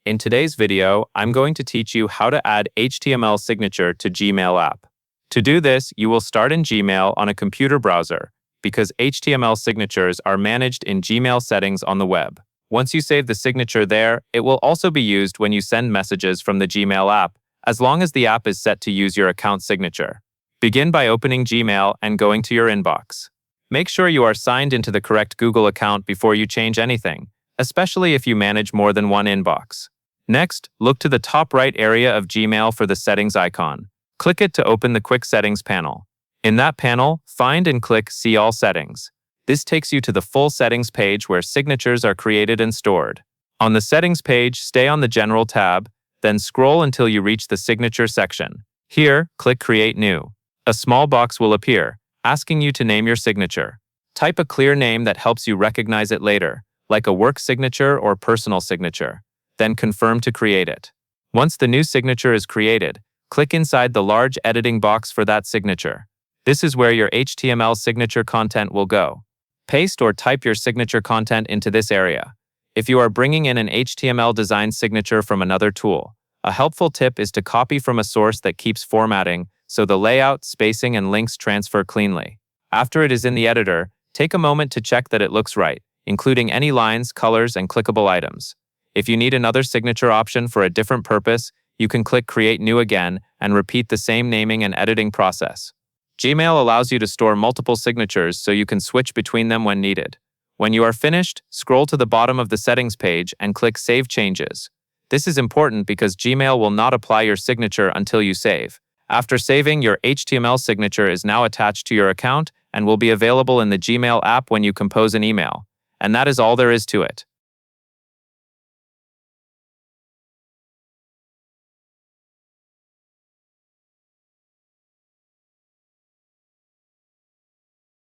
In today's video, I'm going to teach you how to add HTML signature to Gmail app. To do this, you will start in Gmail on a computer browser, because HTML signatures are managed in Gmail settings on the web. Once you save the signature there, it will also be used when you send messages from the Gmail app, as long as the app is set to use your account signature. Begin by opening Gmail and going to your inbox. Make sure you are signed into the correct Google account before you change anything, especially if you manage more than one inbox. Next, look to the top right area of Gmail for the settings icon. Click it to open the quick settings panel. In that panel, find and click See All Settings. This takes you to the full settings page where signatures are created and stored. On the settings page, stay on the General tab, then scroll until you reach the Signature section. Here, click Create New. A small box will appear, asking you to name your signature. Type a clear name that helps you recognize it later, like a work signature or personal signature. Then confirm to create it. Once the new signature is created, click inside the large editing box for that signature. This is where your HTML signature content will go. Paste or type your signature content into this area. If you are bringing in an HTML design signature from another tool, a helpful tip is to copy from a source that keeps formatting so the layout, spacing, and links transfer cleanly. After it is in the editor, take a moment to check that it looks right, including any lines, colors, and clickable items. If you need another signature option for a different purpose, you can click Create New again and repeat the same naming and editing process. Gmail allows you to store multiple signatures so you can switch between them when needed. When you are finished, scroll to the bottom of the settings page and click Save Changes. This is important because Gmail will not apply your signature until you save. After saving, your HTML signature is now attached to your account and will be available in the Gmail app when you compose an email. And that is all there is to it.